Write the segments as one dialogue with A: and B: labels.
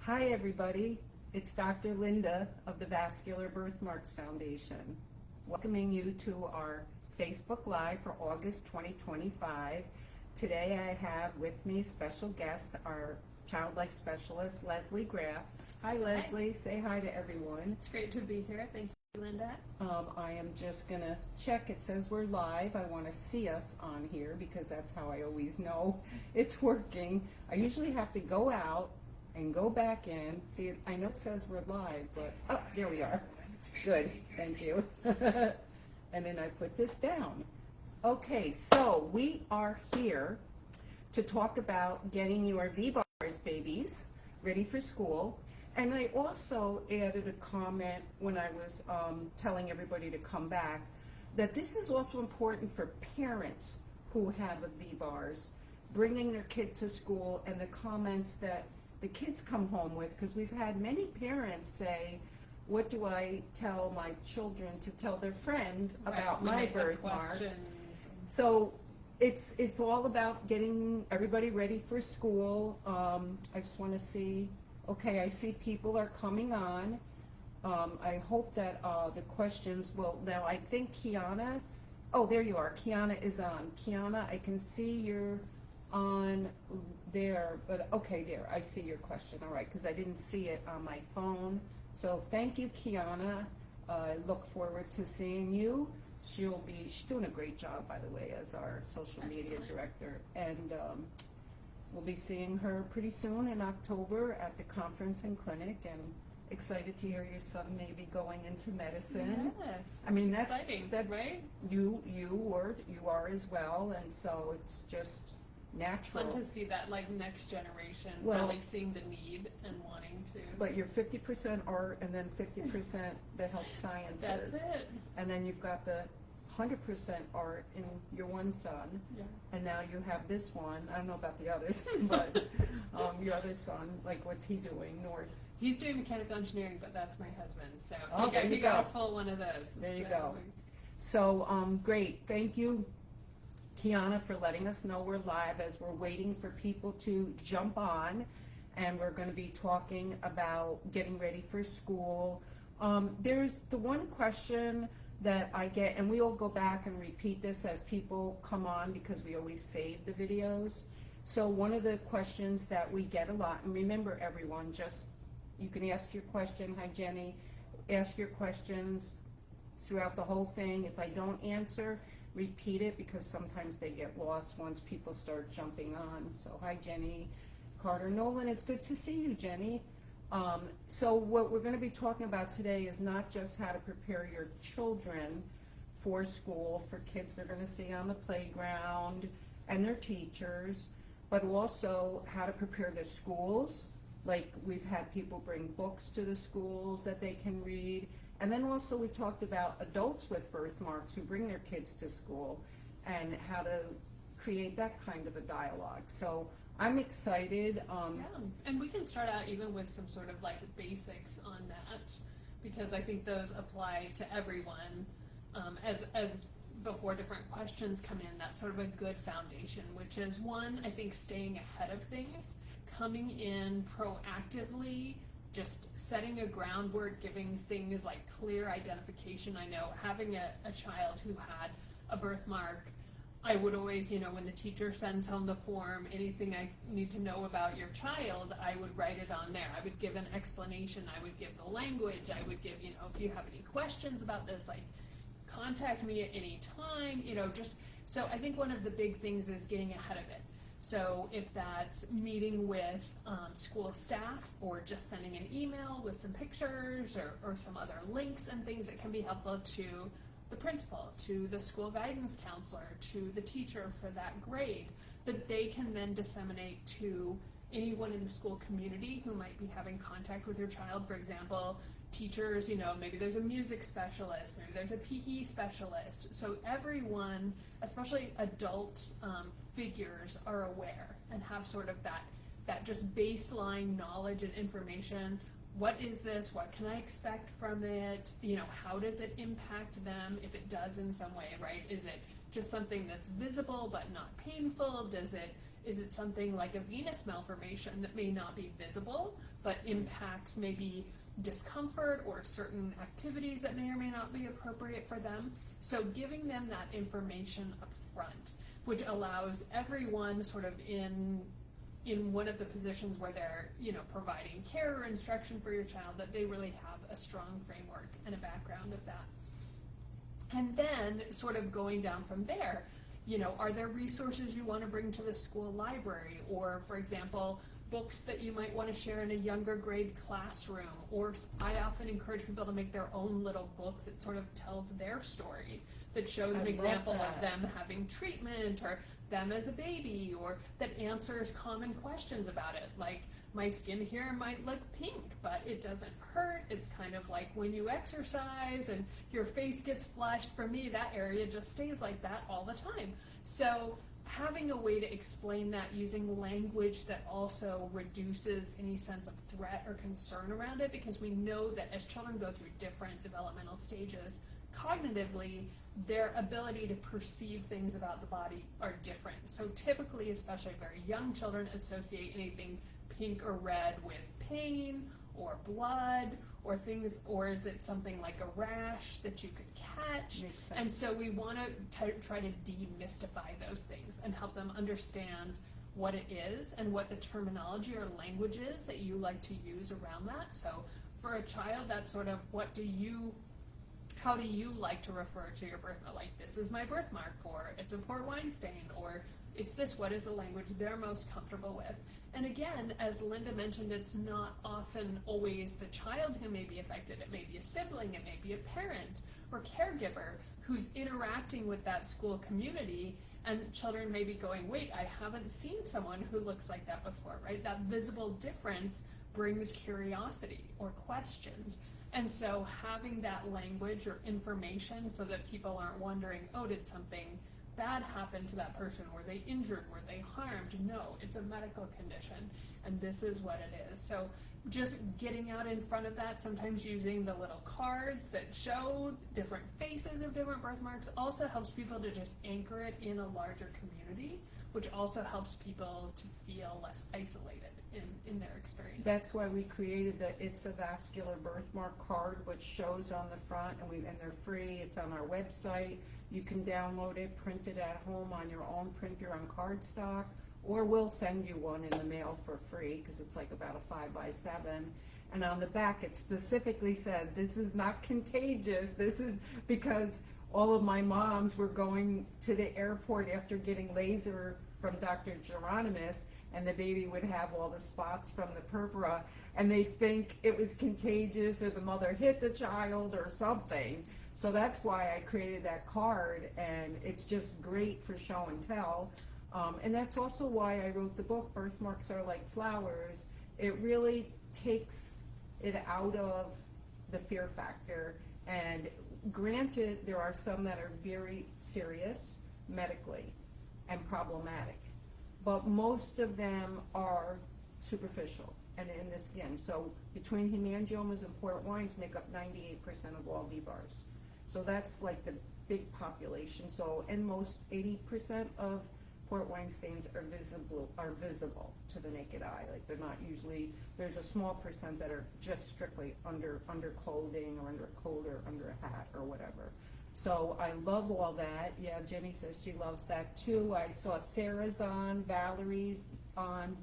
A: Hi everybody, it's Dr. Linda of the Vascular Birthmarks Foundation, welcoming you to our Facebook Live for August 2025. Today I have with me special guest, our Child Life Specialist, Leslie Graff. Hi Leslie, say hi to everyone.
B: It's great to be here. Thank you, Linda.
A: I am just going to check. It says we're live. I want to see us on here because that's how I always know it's working. I usually have to go out and go back in. See, I know it says we're live, but, oh, there we are. Good, thank you. And then I put this down. Okay, so we are here to talk about getting your VBARS babies ready for school. And I also added a comment when I was telling everybody to come back that this is also important for parents who have a VBARS, bringing their kid to school, and the comments that the kids come home with, because we've had many parents say, what do I tell my children to tell their friends about my birthmark? So it's all about getting everybody ready for school. I just want to see, okay, I see people are coming on. I hope that the questions will, now I think Kiana, oh, there you are, Kiana is on. Kiana, I can see you're on there, but okay, there, I see your question, all right, because I didn't see it on my phone. So thank you, Kiana. I look forward to seeing you. She's doing a great job, by the way, as our social media director, and we'll be seeing her pretty soon in October at the conference and clinic, and excited to hear your son maybe going into medicine.
B: Yes,
A: I mean, that's
B: exciting, right?
A: You are as well, and so it's just natural.
B: Fun to see that, like, next generation,
A: Well,
B: really seeing the need and wanting to.
A: But you're 50% art and then 50% the health sciences.
B: That's it.
A: And then you've got the 100% art in your one son.
B: Yeah.
A: And now you have this one. I don't know about the others, but your other son, like, what's he doing? North.
B: He's doing mechanical engineering, but that's my husband. So
A: Okay,
B: he got a full one of those.
A: There you go. So great. Thank you, Kiana, for letting us know we're live as we're waiting for people to jump on, and we're going to be talking about getting ready for school. There's the one question that I get, and we'll go back and repeat this as people come on because we always save the videos. So one of the questions that we get a lot, and remember everyone, just you can ask your question. Hi Jenny, ask your questions throughout the whole thing. If I don't answer, repeat it because sometimes they get lost once people start jumping on. So hi Jenny, Carter, Nolan, it's good to see you, Jenny. So what we're going to be talking about today is not just how to prepare your children for school, for kids they're going to see on the playground and their teachers, but also how to prepare the schools. Like, we've had people bring books to the schools that they can read. And then also we talked about adults with birthmarks who bring their kids to school and how to create that kind of a dialogue. So I'm excited.
B: Yeah, and we can start out even with some sort of like basics on that, because I think those apply to everyone. As before different questions come in, that's sort of a good foundation, which is one, I think staying ahead of things, coming in proactively, just setting a groundwork, giving things like clear identification. I know having a child who had a birthmark, I would always, when the teacher sends home the form, anything I need to know about your child, I would write it on there. I would give an explanation, I would give the language, I would give, if you have any questions about this, like, contact me at any time, just, so I think one of the big things is getting ahead of it. So if that's meeting with school staff or just sending an email with some pictures or some other links and things that can be helpful to the principal, to the school guidance counselor, to the teacher for that grade, that they can then disseminate to anyone in the school community who might be having contact with your child. For example, teachers, maybe there's a music specialist, maybe there's a PE specialist. So everyone, especially adult figures, are aware and have sort of that just baseline knowledge and information. What is this? What can I expect from it? How does it impact them if it does in some way, right? Is it just something that's visible but not painful? Is it something like a venous malformation that may not be visible, but impacts maybe discomfort or certain activities that may or may not be appropriate for them? So giving them that information up front, which allows everyone sort of in one of the positions where they're, providing care or instruction for your child, that they really have a strong framework and a background of that. And then sort of going down from there, are there resources you want to bring to the school library? Or, for example, books that you might want to share in a younger grade classroom? Or I often encourage people to make their own little book that sort of tells their story, that shows an example of them having treatment, or them as a baby, or that answers common questions about it, like, my skin here might look pink, but it doesn't hurt. It's kind of like when you exercise and your face gets flushed. For me, that area just stays like that all the time. So having a way to explain that using language that also reduces any sense of threat or concern around it, because we know that as children go through different developmental stages, cognitively, their ability to perceive things about the body are different. So typically, especially very young children, associate anything pink or red with pain or blood or things, or is it something like a rash that you could catch?
A: Makes sense.
B: And so we want to try to demystify those things and help them understand what it is and what the terminology or language is that you like to use around that. So for a child, that's sort of how do you like to refer to your birthmark? Like, this is my birthmark, or it's a port wine stain, or it's this. What is the language they're most comfortable with? And again, as Linda mentioned, it's not often always the child who may be affected. It may be a sibling, it may be a parent or caregiver who's interacting with that school community, and children may be going, wait, I haven't seen someone who looks like that before, right? That visible difference brings curiosity or questions. And so having that language or information so that people aren't wondering, oh, did something bad happen to that person? Were they injured? Were they harmed? No, it's a medical condition, and this is what it is. So just getting out in front of that, sometimes using the little cards that show different faces of different birthmarks, also helps people to just anchor it in a larger community, which also helps people to feel less isolated in their experience.
A: That's why we created the It's a Vascular Birthmark card, which shows on the front, and they're free. It's on our website. You can download it, print it at home on your own printer on cardstock, or we'll send you one in the mail for free, because it's like about a 5x7. And on the back, it specifically says, this is not contagious. This is because all of my moms were going to the airport after getting laser from Dr. Geronimus, and the baby would have all the spots from the purpura, and they think it was contagious, or the mother hit the child or something. So that's why I created that card, and it's just great for show and tell. And that's also why I wrote the book, Birthmarks Are Like Flowers. It really takes it out of the fear factor. And granted, there are some that are very serious medically and problematic, but most of them are superficial and in the skin. So between hemangiomas and port wines make up 98% of all VBARS. So that's like the big population. So, and most 80% of port wine stains are visible to the naked eye. Like, they're not usually, there's a small percent that are just strictly under clothing or under a coat or under a hat or whatever. So I love all that. Yeah, Jenny says she loves that too. I saw Sarah's on, Valerie's on.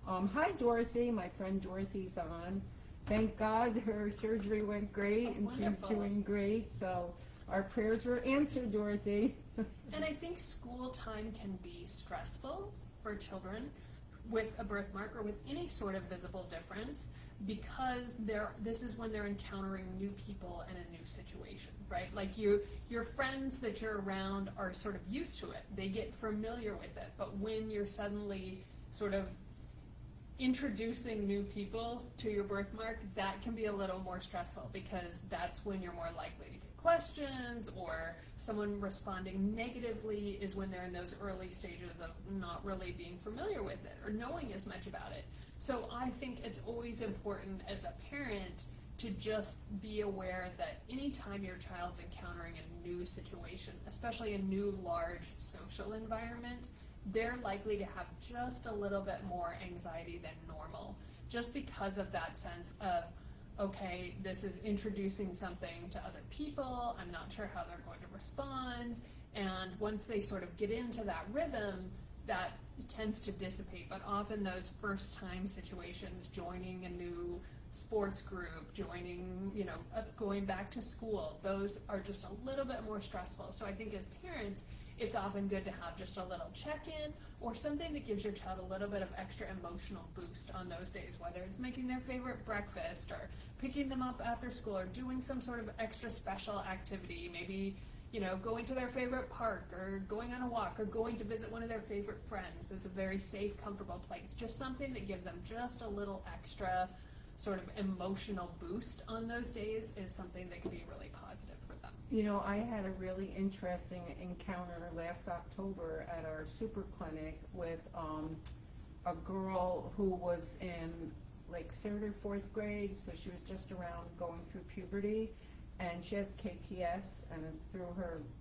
A: Hi Dorothy, my friend Dorothy's on. Thank God her surgery went great, and
B: Wonderful.
A: She's doing great. So our prayers were answered, Dorothy.
B: And I think school time can be stressful for children with a birthmark or with any sort of visible difference, because this is when they're encountering new people and a new situation, right? Like your friends that you're around are sort of used to it. They get familiar with it. But when you're suddenly sort of introducing new people to your birthmark, that can be a little more stressful, because that's when you're more likely to get questions, or someone responding negatively is when they're in those early stages of not really being familiar with it or knowing as much about it. So I think it's always important as a parent to just be aware that anytime your child's encountering a new situation, especially a new large social environment, they're likely to have just a little bit more anxiety than normal, just because of that sense of, okay, this is introducing something to other people, I'm not sure how they're going to respond, and once they sort of get into that rhythm, that tends to dissipate. But often those first time situations, joining a new sports group, joining, going back to school, those are just a little bit more stressful. So I think as parents, it's often good to have just a little check-in or something that gives your child a little bit of extra emotional boost on those days, whether it's making their favorite breakfast or picking them up after school or doing some sort of extra special activity, maybe going to their favorite park or going on a walk or going to visit one of their favorite friends. That's a very safe, comfortable place. Just something that gives them just a little extra sort of emotional boost on those days is something that can be really positive for them.
A: I had a really interesting encounter last October at our super clinic with a girl who was in like 3rd or 4th grade, so she was just around going through puberty. And she has KPS, and it's through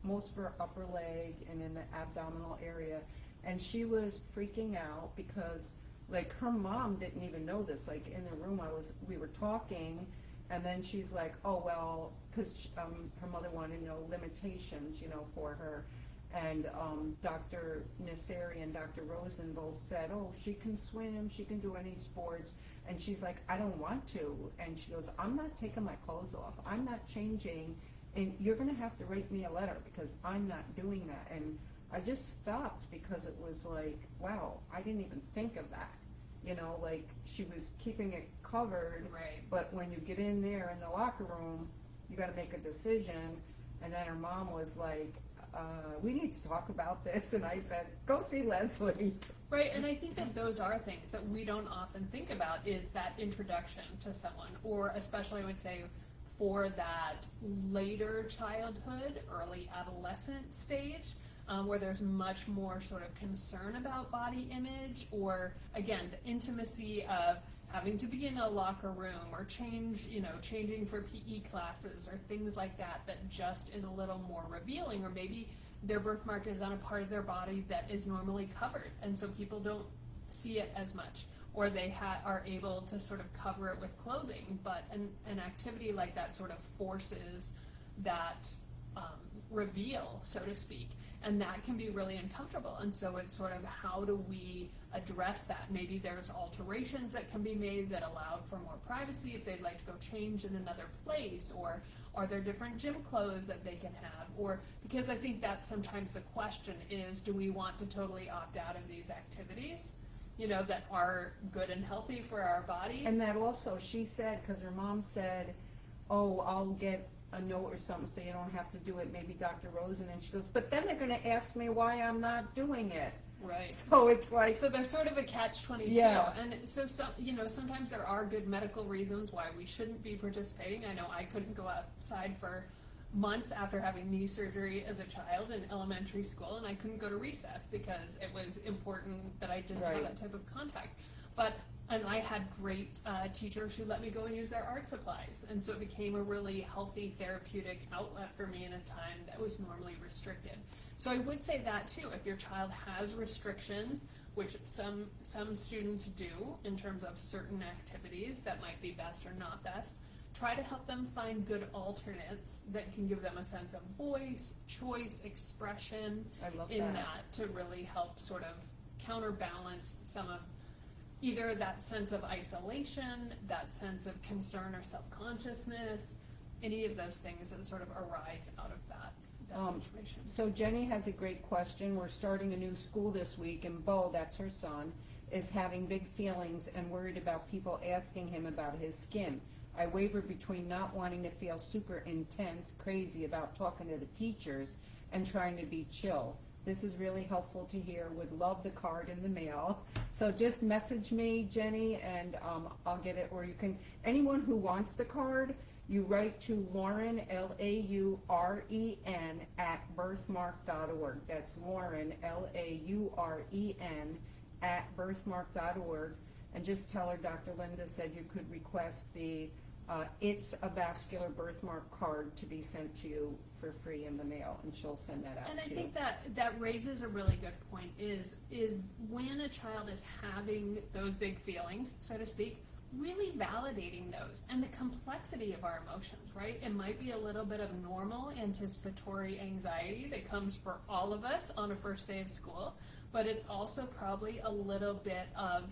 A: most of her upper leg and in the abdominal area. And she was freaking out because, like, her mom didn't even know this. Like, in the room, we were talking, and then she's like, oh, well, because her mother wanted to know limitations, for her. And Dr. Nasseri and Dr. Rosen both said, oh, she can swim, she can do any sports. And she's like, I don't want to. And she goes, I'm not taking my clothes off. I'm not changing. And you're going to have to write me a letter because I'm not doing that. And I just stopped because it was like, wow, I didn't even think of that. Like she was keeping it covered.
B: Right.
A: But when you get in there in the locker room, you got to make a decision. And then her mom was like, we need to talk about this. And I said, go see Leslie.
B: Right, and I think that those are things that we don't often think about, is that introduction to someone, or especially I would say for that later childhood, early adolescent stage, where there's much more sort of concern about body image, or again, the intimacy of having to be in a locker room or changing for PE classes or things like that, that just is a little more revealing, or maybe their birthmark is on a part of their body that is normally covered, and so people don't see it as much, or they are able to sort of cover it with clothing, but an activity like that sort of forces that reveal, so to speak, and that can be really uncomfortable. And so it's sort of, how do we address that? Maybe there's alterations that can be made that allow for more privacy if they'd like to go change in another place, or are there different gym clothes that they can have? Or, because I think that's sometimes the question is, do we want to totally opt out of these activities, that are good and healthy for our bodies?
A: And that also, she said, because her mom said, oh, I'll get a note or something so you don't have to do it, maybe Dr. Rosen. And she goes, but then they're going to ask me why I'm not doing it.
B: Right.
A: So it's like,
B: so there's sort of a catch-22.
A: Yeah.
B: And so sometimes there are good medical reasons why we shouldn't be participating. I know I couldn't go outside for months after having knee surgery as a child in elementary school, and I couldn't go to recess because it was important that I didn't have that type of contact. And I had great teachers who let me go and use their art supplies, and so it became a really healthy therapeutic outlet for me in a time that was normally restricted. So I would say that too, if your child has restrictions, which some students do in terms of certain activities that might be best or not best, try to help them find good alternates that can give them a sense of voice, choice, expression that to really help sort of counterbalance some of either that sense of isolation, that sense of concern or self-consciousness, any of those things that sort of arise out of that situation.
A: So Jenny has a great question. We're starting a new school this week, and Bo, that's her son, is having big feelings and worried about people asking him about his skin. I waver between not wanting to feel super intense, crazy about talking to the teachers, and trying to be chill. This is really helpful to hear. Would love the card in the mail. So just message me, Jenny, and I'll get it. Or you can, anyone who wants the card, you write to Lauren, Lauren, at birthmark.org. That's Lauren, Lauren, at birthmark.org. And just tell her Dr. Linda said you could request the It's a vascular birthmark card to be sent to you for free in the mail, and she'll send that out
B: And
A: to
B: I
A: you.
B: think that raises a really good point, is when a child is having those big feelings, so to speak, really validating those and the complexity of our emotions, right? It might be a little bit of normal anticipatory anxiety that comes for all of us on a first day of school, but it's also probably a little bit of,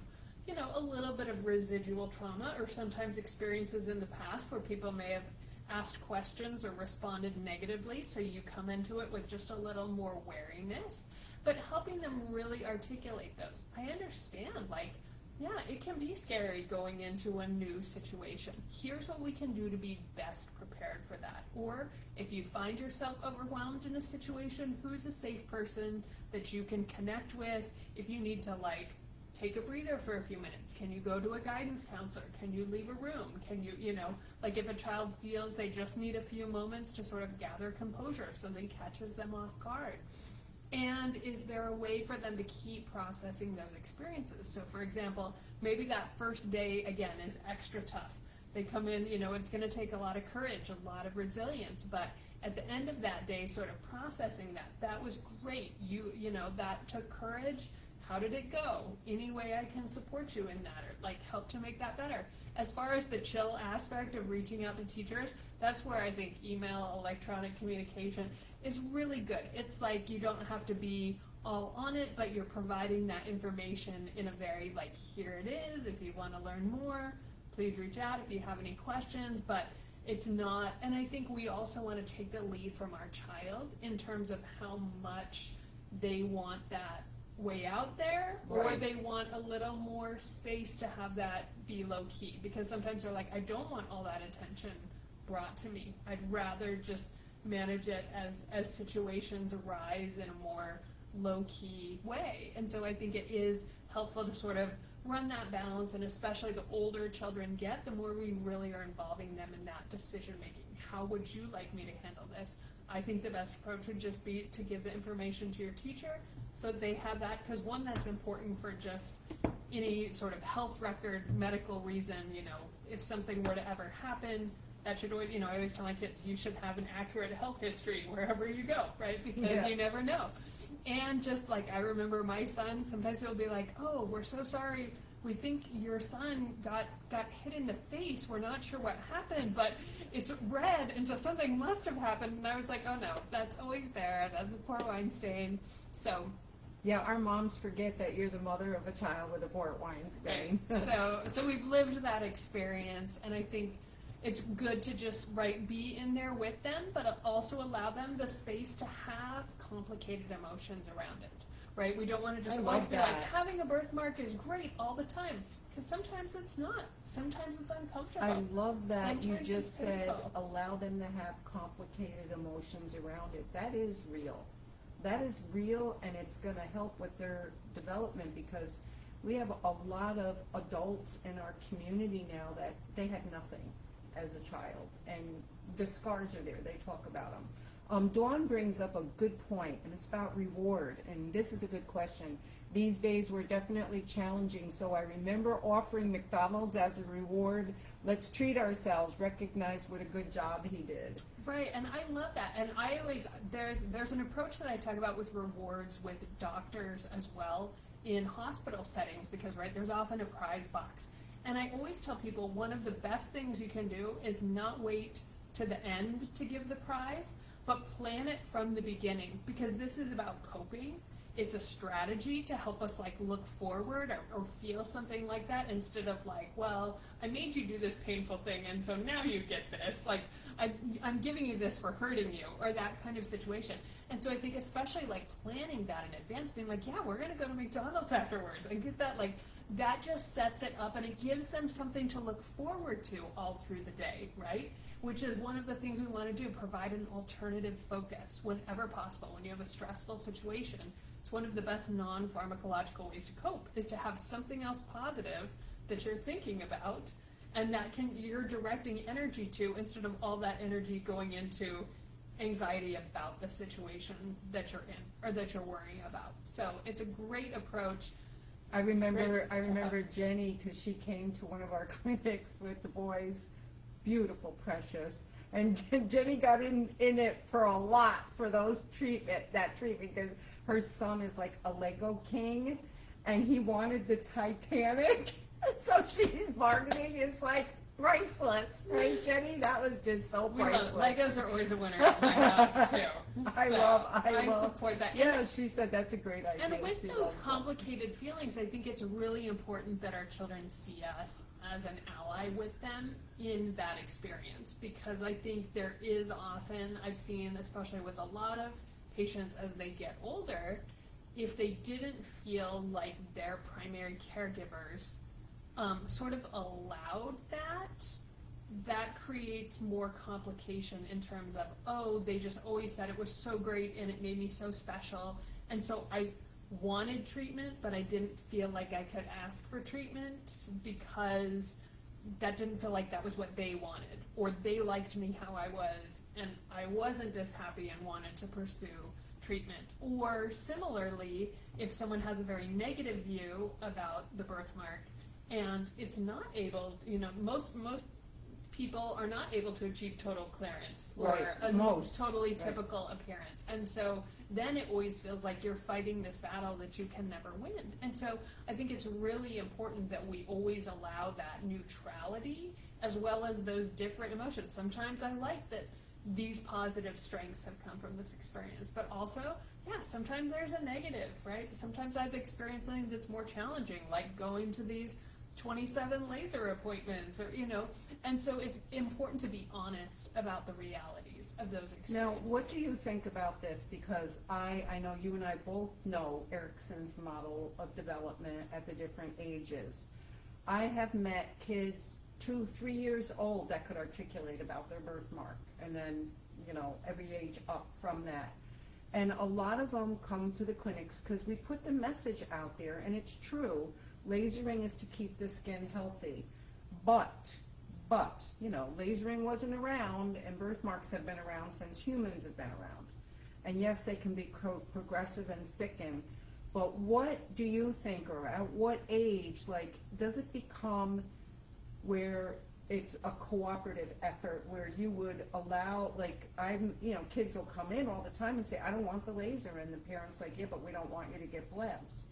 B: a little bit of residual trauma, or sometimes experiences in the past where people may have asked questions or responded negatively, so you come into it with just a little more wariness, but helping them really articulate those. I understand, it can be scary going into a new situation. Here's what we can do to be best prepared for that. Or if you find yourself overwhelmed in a situation, who's a safe person that you can connect with? If you need to take a breather for a few minutes, can you go to a guidance counselor? Can you leave a room? Can you, if a child feels they just need a few moments to sort of gather composure, if something catches them off guard. And is there a way for them to keep processing those experiences? So for example, maybe that first day, again, is extra tough. They come in, it's going to take a lot of courage, a lot of resilience, but at the end of that day, sort of processing that was great. That took courage. How did it go? Any way I can support you in that, or help to make that better. As far as the chill aspect of reaching out to teachers, that's where I think email, electronic communication is really good. It's you don't have to be all on it, but you're providing that information in a very here it is. If you want to learn more, please reach out if you have any questions, but it's not, and I think we also want to take the lead from our child in terms of how much they want that way out there, or
A: Right.
B: they want a little more space to have that be low key, because sometimes they're I don't want all that attention brought to me. I'd rather just manage it as situations arise in a more low key way. And so I think it is helpful to sort of run that balance, and especially the older children get, the more we really are involving them in that decision making. How would you like me to handle this? I think the best approach would just be to give the information to your teacher so that they have that, because one, that's important for just any sort of health record, medical reason, if something were to ever happen, that should always, I always tell my kids, you should have an accurate health history wherever you go, right? Because you never know. And just I remember my son, sometimes he'll be oh, we're so sorry, we think your son got hit in the face, we're not sure what happened, but it's red, and so something must have happened. And I was oh no, that's always there, that's a port wine stain. So
A: yeah, our moms forget that you're the mother of a child with a port wine stain.
B: Right. So we've lived that experience, and I think it's good to just be in there with them, but also allow them the space to have complicated emotions around it, right? We don't want to just always be having a birthmark is great all the time, because sometimes it's not. Sometimes it's uncomfortable.
A: I love that
B: Sometimes
A: you just
B: it's
A: said
B: painful.
A: allow them to have complicated emotions around it. That is real. That is real, and it's going to help with their development, because we have a lot of adults in our community now that they had nothing as a child, and the scars are there. They talk about them. Dawn brings up a good point, and it's about reward, and this is a good question. These days we're definitely challenging, so I remember offering McDonald's as a reward. Let's treat ourselves, recognize what a good job he did.
B: Right, and I love that. And I always, there's an approach that I talk about with rewards with doctors as well in hospital settings, because there's often a prize box. And I always tell people one of the best things you can do is not wait to the end to give the prize, but plan it from the beginning, because this is about coping. It's a strategy to help us look forward or feel something like that, instead of well, I made you do this painful thing and so now you get this. I'm giving you this for hurting you, or that kind of situation. And so I think especially planning that in advance, being yeah, we're going to go to McDonald's afterwards, and get that that just sets it up, and it gives them something to look forward to all through the day, right? Which is one of the things we want to do, provide an alternative focus whenever possible. When you have a stressful situation, it's one of the best non-pharmacological ways to cope, is to have something else positive that you're thinking about, and that you're directing energy to, instead of all that energy going into anxiety about the situation that you're in or that you're worrying about. So it's a great approach.
A: I remember Jenny, because she came to one of our clinics with the boys, beautiful, precious. And Jenny got in it for a lot for that treatment, because her son is like a Lego king, and he wanted the Titanic. So she's bargaining. It's like priceless, right, Jenny? That was just so priceless.
B: Legos are always a winner at my house too.
A: I
B: support that.
A: Yeah, she said that's a great idea.
B: And with
A: She
B: those
A: loves it.
B: complicated feelings, I think it's really important that our children see us as an ally with them in that experience, because I think there is often, I've seen, especially with a lot of patients as they get older, if they didn't feel like their primary caregivers sort of allowed that creates more complication in terms of, oh, they just always said it was so great and it made me so special, and so I wanted treatment, but I didn't feel like I could ask for treatment because that didn't feel like that was what they wanted, or they liked me how I was and I wasn't as happy and wanted to pursue treatment. Or similarly, if someone has a very negative view about the birthmark and it's not able, most people are not able to achieve total clearance or a totally typical appearance. And so then it always feels like you're fighting this battle that you can never win. And so I think it's really important that we always allow that neutrality as well as those different emotions. Sometimes I like that these positive strengths have come from this experience, but also, sometimes there's a negative, right? Sometimes I've experienced something that's more challenging, like going to these 27 laser appointments, or and so it's important to be honest about the realities of those experiences.
A: Now, what do you think about this? Because I know you and I both know Erickson's model of development at the different ages. I have met kids 2-3 years old that could articulate about their birthmark, and then every age up from that. And a lot of them come to the clinics because we put the message out there, and it's true. Lasering is to keep the skin healthy, but lasering wasn't around, and birthmarks have been around since humans have been around. And yes, they can be progressive and thicken, but what do you think, or at what age, does it become where it's a cooperative effort, where you would allow, kids will come in all the time and say, I don't want the laser, and the parents like, yeah, but we don't want you to get blebs.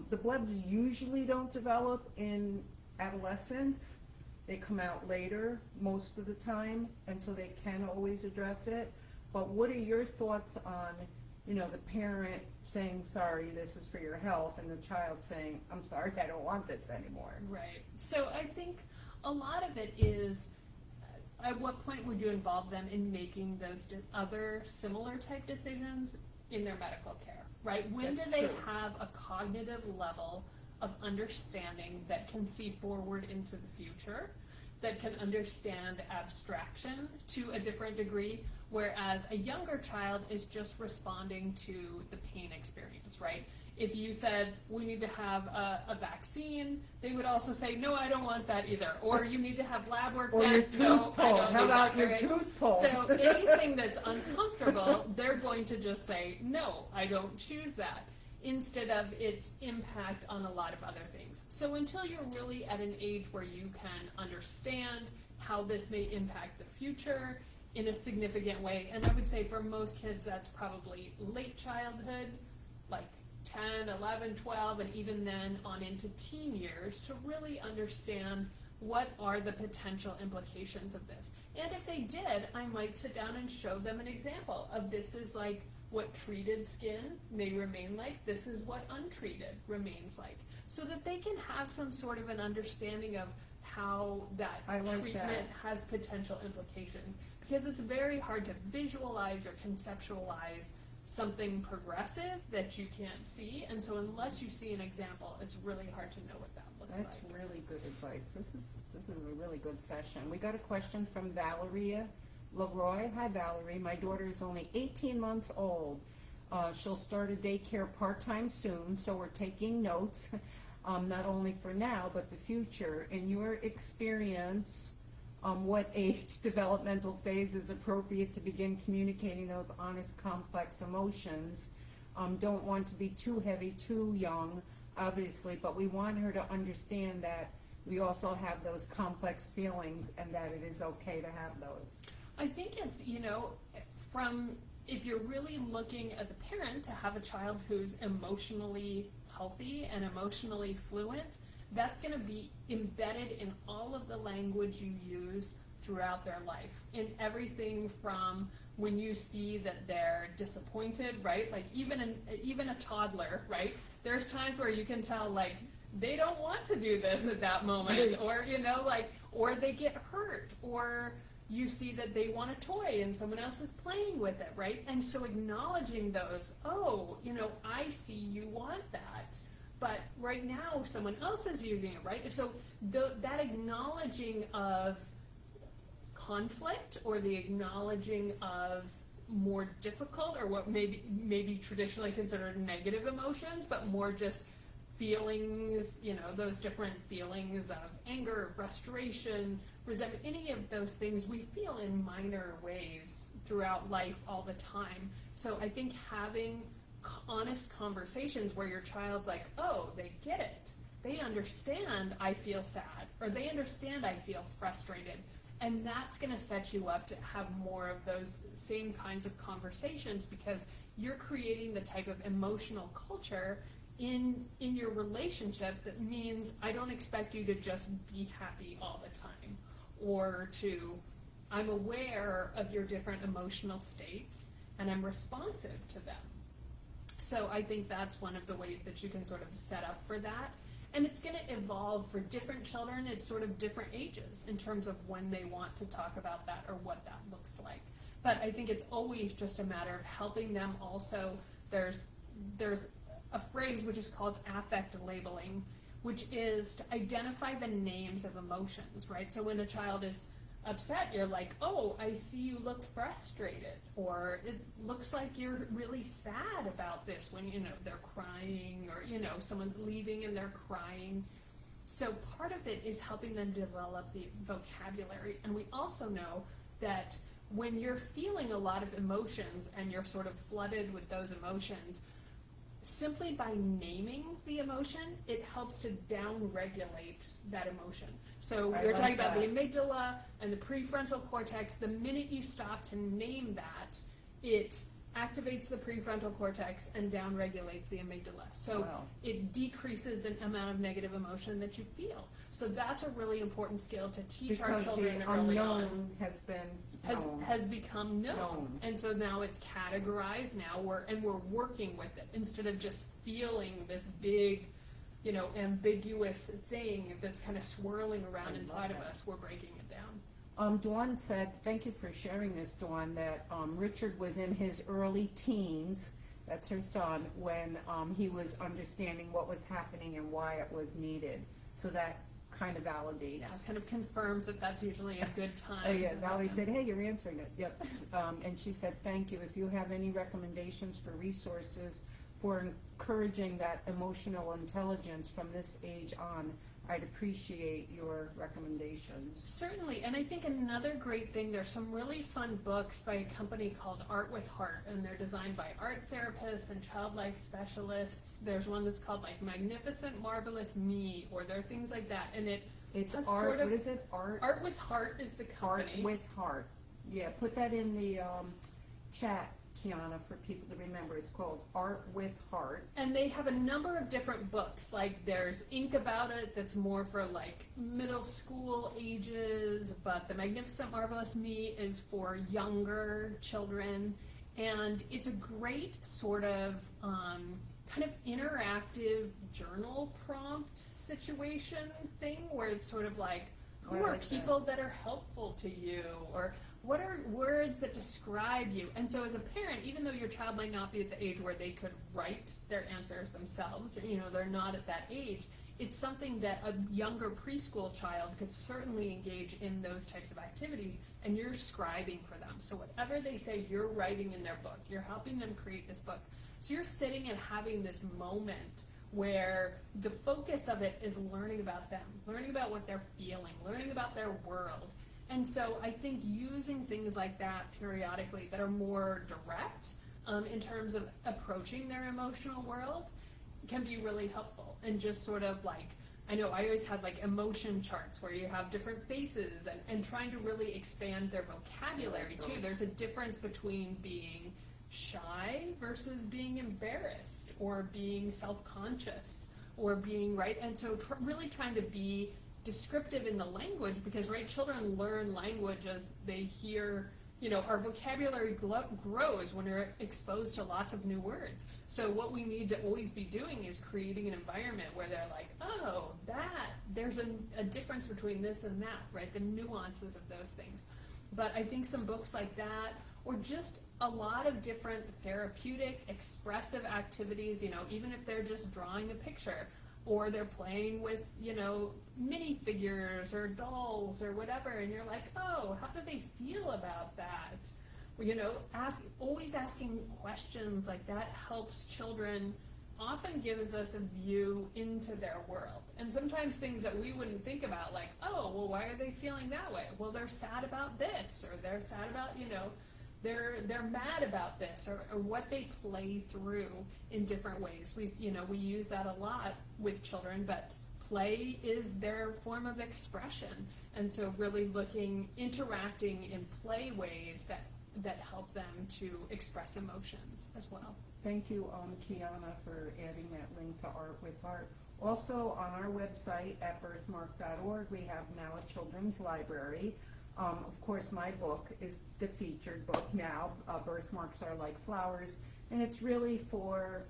A: The blebs usually don't develop in adolescence. They come out later most of the time, and so they can always address it. But what are your thoughts on, the parent saying, sorry, this is for your health, and the child saying, I'm sorry, I don't want this anymore?
B: Right. So I think a lot of it is, at what point would you involve them in making those other similar type decisions in their medical care? Right? When do they have a cognitive level of understanding that can see forward into the future, that can understand abstraction to a different degree, whereas a younger child is just responding to the pain experience, right? If you said, we need to have a vaccine, they would also say, no, I don't want that either. Or you need to have lab work done.
A: Your tooth pulled. How about your tooth pulled?
B: So anything that's uncomfortable, they're going to just say, no, I don't choose that, instead of its impact on a lot of other things. So until you're really at an age where you can understand how this may impact the future in a significant way, and I would say for most kids that's probably late childhood, like 10, 11, 12, and even then on into teen years, to really understand what are the potential implications of this. And if they did, I might sit down and show them an example of, this is like what treated skin may remain like, this is what untreated remains like, so that they can have some sort of an understanding of how that treatment has potential implications. Because it's very hard to visualize or conceptualize something progressive that you can't see, and so unless you see an example, it's really hard to know what that looks like.
A: That's really good advice. This is a really good session. We got a question from Valeria Leroy. Hi, Valerie. My daughter is only 18 months old. She'll start a daycare part-time soon, so we're taking notes, not only for now, but the future. In your experience, what age developmental phase is appropriate to begin communicating those honest, complex emotions? Don't want to be too heavy, too young, obviously, but we want her to understand that we also have those complex feelings and that it is okay to have those.
B: I think it's, if you're really looking as a parent to have a child who's emotionally healthy and emotionally fluent, that's going to be embedded in all of the language you use throughout their life, in everything from when you see that they're disappointed, right? Like even a toddler, right? There's times where you can tell, like, they don't want to do this at that moment, or or they get hurt, or you see that they want a toy and someone else is playing with it, right? And so acknowledging those, I see you want that, but right now someone else is using it, right? So that acknowledging of conflict, or the acknowledging of more difficult, or what maybe traditionally considered negative emotions, but more just feelings, those different feelings of anger, frustration, resentment, any of those things we feel in minor ways throughout life all the time. So I think having honest conversations where your child's like, oh, they get it. They understand I feel sad, or they understand I feel frustrated. And that's going to set you up to have more of those same kinds of conversations, because you're creating the type of emotional culture in your relationship that means I don't expect you to just be happy all the time, or I'm aware of your different emotional states and I'm responsive to them. So I think that's one of the ways that you can sort of set up for that. And it's going to evolve for different children at sort of different ages in terms of when they want to talk about that or what that looks like. But I think it's always just a matter of helping them also. There's a phrase which is called affect labeling, which is to identify the names of emotions, right? So when a child is upset, you're like, oh, I see you look frustrated, or it looks like you're really sad about this when, they're crying, or, someone's leaving and they're crying. So part of it is helping them develop the vocabulary. And we also know that when you're feeling a lot of emotions and you're sort of flooded with those emotions, simply by naming the emotion, it helps to down-regulate that emotion. So we're talking about the amygdala and the prefrontal cortex. The minute you stop to name that, it activates the prefrontal cortex and down-regulates the amygdala. So it decreases the amount of negative emotion that you feel. So that's a really important skill to teach our children early on. Has become known. And so now it's categorized. Now we're working with it instead of just feeling this big, ambiguous thing that's kind of swirling around inside of us. We're breaking it down.
A: Dawn said, thank you for sharing this, Dawn, that Richard was in his early teens, that's her son, when he was understanding what was happening and why it was needed. So that kind of validates.
B: Yeah, it kind of confirms that that's usually a good time.
A: Yeah, Valerie said, hey, you're answering it. Yep. And she said, thank you. If you have any recommendations for resources for encouraging that emotional intelligence from this age on, I'd appreciate your recommendations.
B: Certainly, and I think another great thing, there's some really fun books by a company called Art with Heart, and they're designed by art therapists and child life specialists. There's one that's called like Magnificent Marvelous Me, or there are things like that, and it's
A: art.
B: Sort of,
A: what is it?
B: Art with Heart is the company.
A: Art with Heart. Yeah, put that in the chat, Kiana, for people to remember. It's called Art with Heart.
B: And they have a number of different books. Like there's Ink About It that's more for like middle school ages, but The Magnificent Marvelous Me is for younger children. And it's a great sort of kind of interactive journal prompt situation thing where it's sort of like, who are people that are helpful to you, or what are words that describe you? And so as a parent, even though your child might not be at the age where they could write their answers themselves, or, they're not at that age, it's something that a younger preschool child could certainly engage in those types of activities, and you're scribing for them. So whatever they say, you're writing in their book. You're helping them create this book. So you're sitting and having this moment where the focus of it is learning about them, learning about what they're feeling, learning about their world. And so I think using things like that periodically that are more direct in terms of approaching their emotional world can be really helpful. And just sort of like, I know I always had like emotion charts where you have different faces and trying to really expand their vocabulary too. There's a difference between being shy versus being embarrassed or being self-conscious or being, right? And so really trying to be descriptive in the language, because, right, children learn language as they hear, you know, our vocabulary grows when we're exposed to lots of new words. So what we need to always be doing is creating an environment where they're like, oh, there's a difference between this and that, right? The nuances of those things. But I think some books like that, or just a lot of different therapeutic, expressive activities, you know, even if they're just drawing a picture, or they're playing with, you know, minifigures or dolls or whatever, and you're like, oh, how do they feel about that? You know, always asking questions like that helps children, often gives us a view into their world. And sometimes things that we wouldn't think about, like, oh, well, why are they feeling that way? Well, they're sad about this, or they're sad about, you know, they're mad about this, or what they play through in different ways. We use that a lot with children, but play is their form of expression. And so really interacting in play ways that help them to express emotions as well.
A: Thank you, Kiana, for adding that link to Art with Heart. Also, on our website at birthmark.org, we have now a children's library. Of course, my book is the featured book now, Birthmarks Are Like Flowers, and it's really for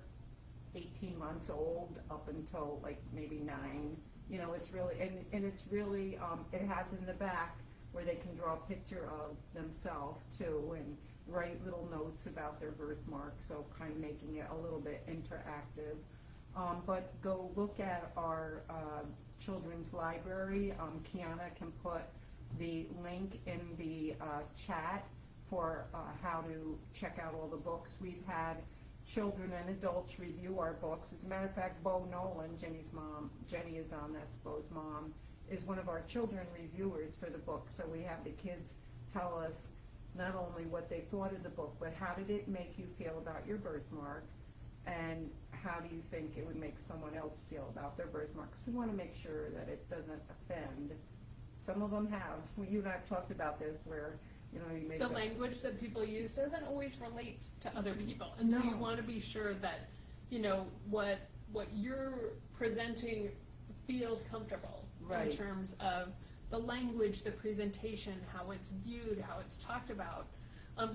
A: 18 months old up until like maybe 9. You know, it's really, and it's really, it has in the back where they can draw a picture of themselves too, and write little notes about their birthmark, so kind of making it a little bit interactive. But go look at our children's library. Kiana can put the link in the chat for how to check out all the books. We've had children and adults review our books. As a matter of fact, Bo Nolan, Jenny's mom, Jenny is on, that's Bo's mom, is one of our children reviewers for the book. So we have the kids tell us not only what they thought of the book, but how did it make you feel about your birthmark, and how do you think it would make someone else feel about their birthmark? Because we want to make sure that it doesn't offend. Some of them have. You and I have talked about this, where, you know, you make
B: the language that people use doesn't always relate to other people, and so you want to be sure that, you know, what you're presenting feels comfortable, right, in terms of the language, the presentation, how it's viewed, how it's talked about.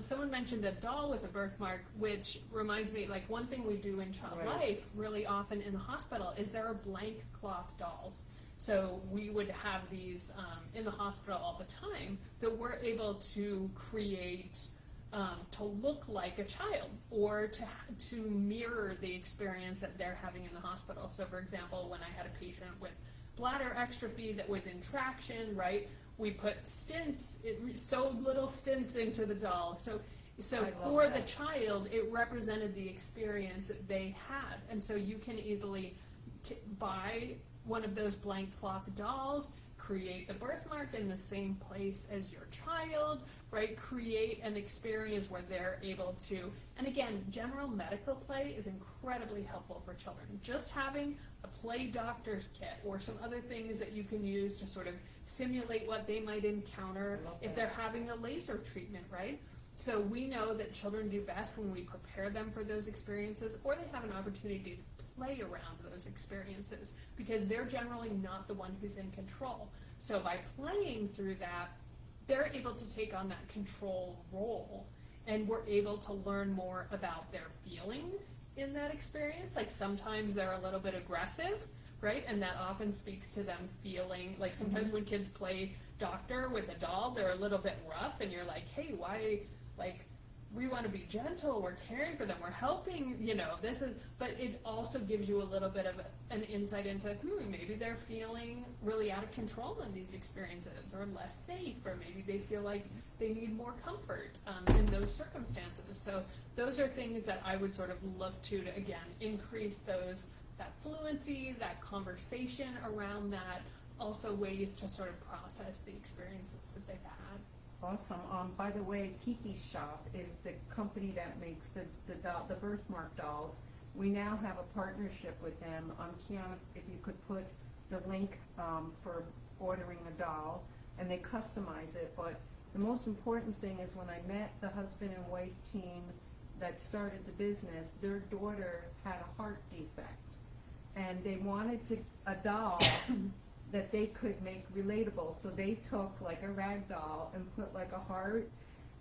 B: Someone mentioned a doll with a birthmark, which reminds me, like, one thing we do in Child Life really often in the hospital is there are blank cloth dolls. So we would have these in the hospital all the time that we're able to create to look like a child, or to mirror the experience that they're having in the hospital. So for example, when I had a patient with bladder exstrophy that was in traction, right, we put stints, sewed little stints into the doll. So for the child, it represented the experience that they had. And so you can easily buy one of those blank cloth dolls, create the birthmark in the same place as your child, right? Create an experience where they're able to, and again, general medical play is incredibly helpful for children. Just having a play doctor's kit or some other things that you can use to sort of simulate what they might encounter if they're having a laser treatment, right? So we know that children do best when we prepare them for those experiences, or they have an opportunity to play around those experiences, because they're generally not the one who's in control. So by playing through that, they're able to take on that control role, and we're able to learn more about their feelings in that experience. Like sometimes they're a little bit aggressive, right? And that often speaks to them feeling, like sometimes when kids play doctor with a doll, they're a little bit rough, and you're like, hey, why, like, we want to be gentle, we're caring for them, we're helping, you know, but it also gives you a little bit of an insight into, maybe they're feeling really out of control in these experiences, or less safe, or maybe they feel like they need more comfort in those circumstances. So those are things that I would sort of look to again, increase that fluency, that conversation around that, also ways to sort of process the experiences that they've had.
A: Awesome. By the way, Kiki's Shop is the company that makes the birthmark dolls. We now have a partnership with them. Kiana, if you could put the link for ordering a doll, and they customize it. But the most important thing is when I met the husband and wife team that started the business, their daughter had a heart defect, and they wanted a doll that they could make relatable. So they took like a rag doll and put like a heart,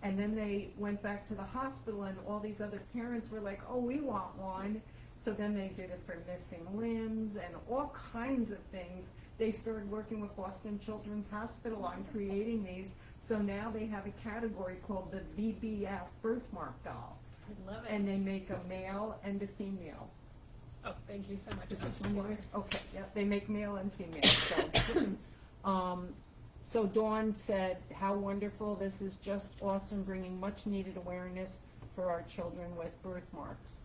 A: and then they went back to the hospital, and all these other parents were like, oh, we want one. So then they did it for missing limbs and all kinds of things. They started working with Boston Children's Hospital on creating these. So now they have a category called the VBF Birthmark doll.
B: I love it.
A: And they make a male and a female.
B: Oh, thank you so much.
A: Is this one yours? Okay, yeah, they make male and female. So, so Dawn said, how wonderful, this is just awesome, bringing much needed awareness for our children with birthmarks.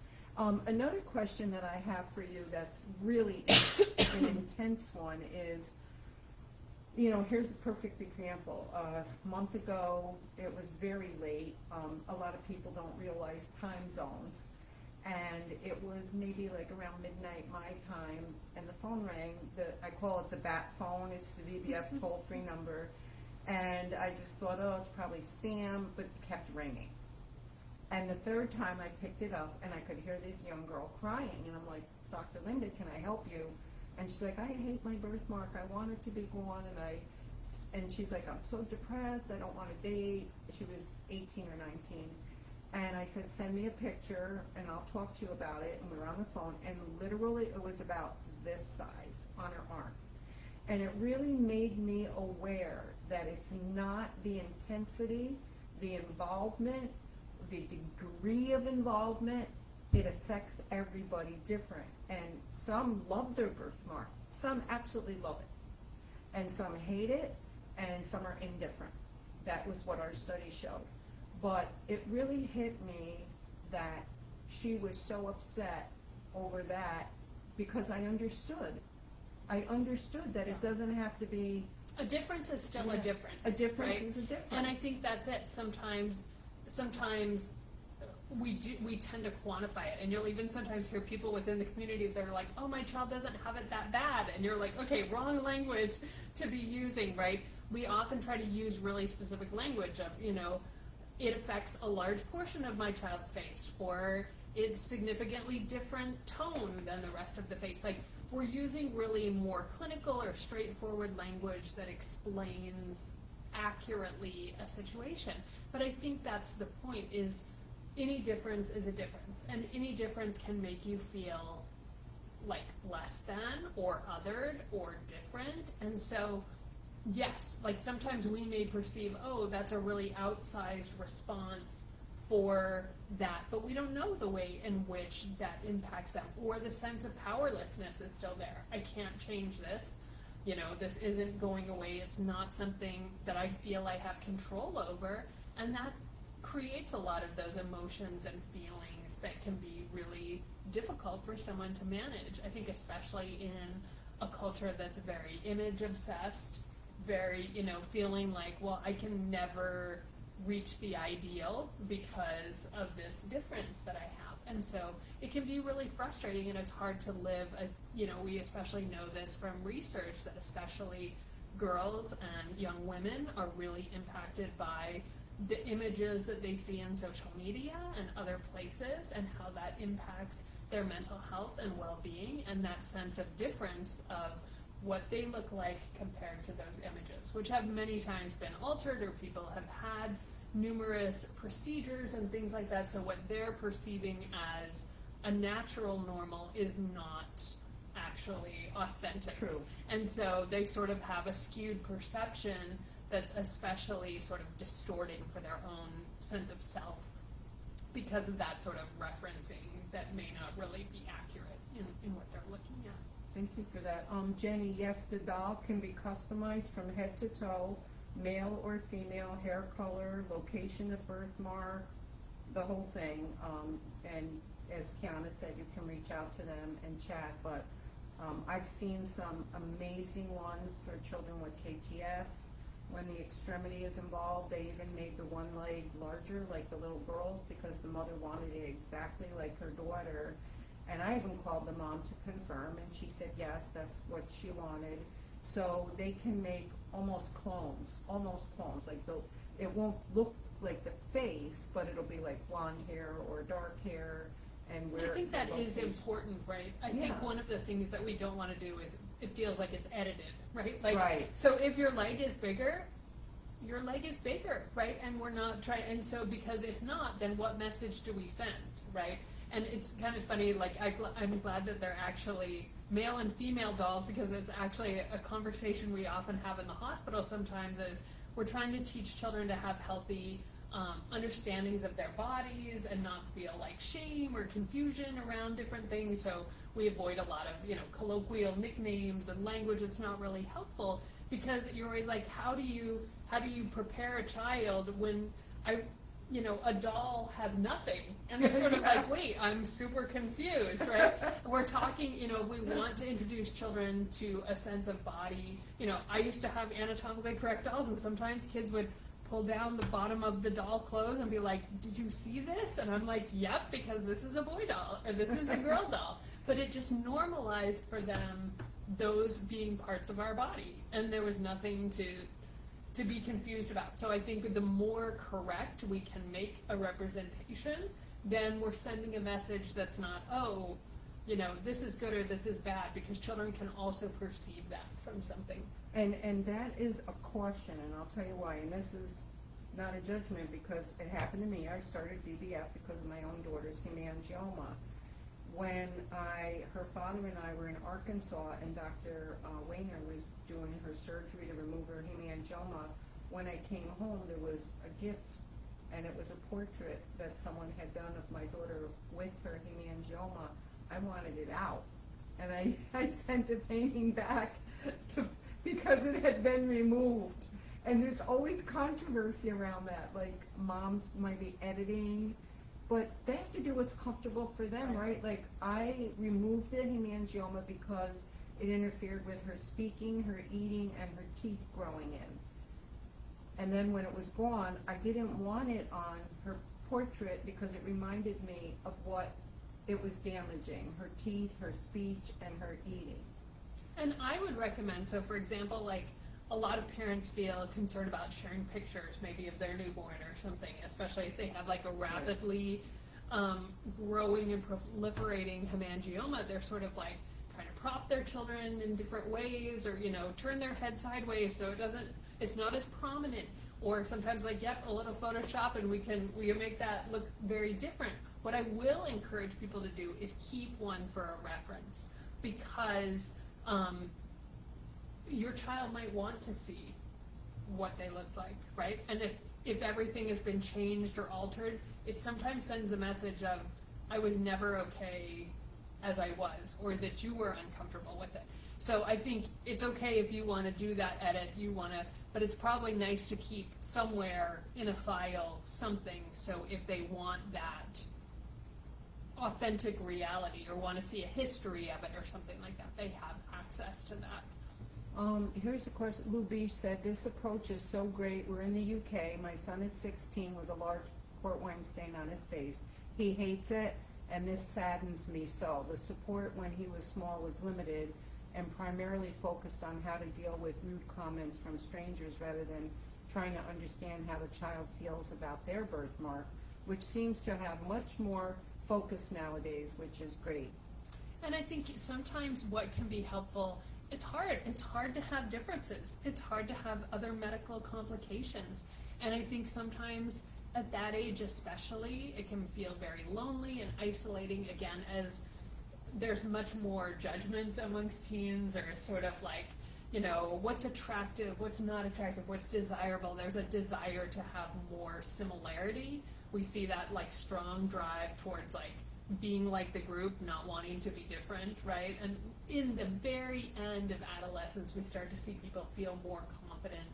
A: Another question that I have for you that's really an intense one is, you know, here's a perfect example. A month ago, it was very late. A lot of people don't realize time zones. And it was maybe like around midnight my time, and the phone rang. I call it the bat phone. It's the VBF toll-free number. And I just thought, oh, it's probably spam, but it kept ringing. And the third time I picked it up, and I could hear this young girl crying, and I'm like, Dr. Linda, can I help you? And she's like, I hate my birthmark. I want it to be gone. And she's like, I'm so depressed. I don't want to date. She was 18 or 19. And I said, send me a picture, and I'll talk to you about it. And we were on the phone, and literally it was about this size on her arm. And it really made me aware that it's not the intensity, the involvement, the degree of involvement. It affects everybody different. And some love their birthmark. Some absolutely love it. And some hate it, and some are indifferent. That was what our study showed. But it really hit me that she was so upset over that, because I understood. I understood that it doesn't have to be...
B: A difference is still a difference.
A: A difference
B: right?
A: is a difference.
B: And I think that's it. Sometimes we tend to quantify it, and you'll even sometimes hear people within the community that are like, oh, my child doesn't have it that bad, and you're like, okay, wrong language to be using, right? We often try to use really specific language of, you know, it affects a large portion of my child's face, or it's significantly different tone than the rest of the face. Like, we're using really more clinical or straightforward language that explains accurately a situation. But I think that's the point, is any difference is a difference, and any difference can make you feel like less than, or othered, or different. And so, yes, like sometimes we may perceive, oh, that's a really outsized response for that, but we don't know the way in which that impacts them, or the sense of powerlessness is still there. I can't change this. You know, this isn't going away. It's not something that I feel I have control over, and that creates a lot of those emotions and feelings that can be really difficult for someone to manage. I think especially in a culture that's very image obsessed, very, you know, feeling like, well, I can never reach the ideal because of this difference that I have. And so it can be really frustrating, and it's hard to live, you know, we especially know this from research that especially girls and young women are really impacted by the images that they see in social media and other places, and how that impacts their mental health and well-being, and that sense of difference of what they look like compared to those images, which have many times been altered, or people have had numerous procedures and things like that. So what they're perceiving as a natural normal is not actually authentic.
A: True.
B: And so they sort of have a skewed perception that's especially sort of distorting for their own sense of self, because of that sort of referencing that may not really be accurate in what they're looking at.
A: Thank you for that. Jenny, yes, the doll can be customized from head to toe, male or female, hair color, location of birthmark, the whole thing. And as Kiana said, you can reach out to them and chat. But I've seen some amazing ones for children with KTS. When the extremity is involved, they even made the one leg larger, like the little girls, because the mother wanted it exactly like her daughter. And I even called the mom to confirm, and she said yes, that's what she wanted. So they can make almost clones, like it won't look like the face, but it'll be like blonde hair or dark hair, and where
B: I think that is
A: location.
B: important, right? I
A: Yeah.
B: think one of the things that we don't want to do is it feels like it's edited, right? Like,
A: Right.
B: So if your leg is bigger, your leg is bigger, right? And we're not trying, and so because if not, then what message do we send, right? And it's kind of funny, like I'm glad that they're actually male and female dolls, because it's actually a conversation we often have in the hospital sometimes is we're trying to teach children to have healthy understandings of their bodies and not feel like shame or confusion around different things. So we avoid a lot of, colloquial nicknames and language that's not really helpful, because you're always like, how do you prepare a child when a doll has nothing, and they're sort of like, wait, I'm super confused, right? We're talking, we want to introduce children to a sense of body. I used to have anatomically correct dolls, and sometimes kids would pull down the bottom of the doll clothes and be like, did you see this? And I'm like, yep, because this is a boy doll, or this is a girl doll. But it just normalized for them those being parts of our body, and there was nothing to be confused about. So I think the more correct we can make a representation, then we're sending a message that's not, this is good or this is bad, because children can also perceive that from something.
A: And that is a caution, and I'll tell you why. And this is not a judgment, because it happened to me. I started VBF because of my own daughter's hemangioma. When her father and I were in Arkansas, and Dr. Wayner was doing her surgery to remove her hemangioma, when I came home, there was a gift, and it was a portrait that someone had done of my daughter with her hemangioma. I wanted it out, and I sent the painting back because it had been removed. And there's always controversy around that, like moms might be editing, but they have to do what's comfortable for them, right? Like, I removed the hemangioma because it interfered with her speaking, her eating, and her teeth growing in. And then when it was gone, I didn't want it on her portrait because it reminded me of what it was damaging, her teeth, her speech, and her eating.
B: And I would recommend, so for example, like, a lot of parents feel concerned about sharing pictures maybe of their newborn or something, especially if they have like a rapidly growing and proliferating hemangioma. They're sort of like trying to prop their children in different ways, or turn their head sideways so it's not as prominent, or sometimes like, yep, a little Photoshop and we can make that look very different. What I will encourage people to do is keep one for a reference, because your child might want to see what they look like, right? And if everything has been changed or altered, it sometimes sends the message of, I was never okay as I was, or that you were uncomfortable with it. So I think it's okay if you want to do that edit, but it's probably nice to keep somewhere in a file something, so if they want that authentic reality or want to see a history of it or something like that, they have access to that.
A: Here's a question. Lou Beach said, this approach is so great. We're in the UK. My son is 16 with a large port wine stain on his face. He hates it, and this saddens me so. The support when he was small was limited and primarily focused on how to deal with rude comments from strangers rather than trying to understand how the child feels about their birthmark, which seems to have much more focus nowadays, which is great.
B: And I think sometimes what can be helpful, it's hard to have differences. It's hard to have other medical complications. And I think sometimes at that age especially, it can feel very lonely and isolating, again, as there's much more judgment amongst teens, or sort of like, what's attractive, what's not attractive, what's desirable. There's a desire to have more similarity. We see that like strong drive towards like being like the group, not wanting to be different, right? And in the very end of adolescence, we start to see people feel more confident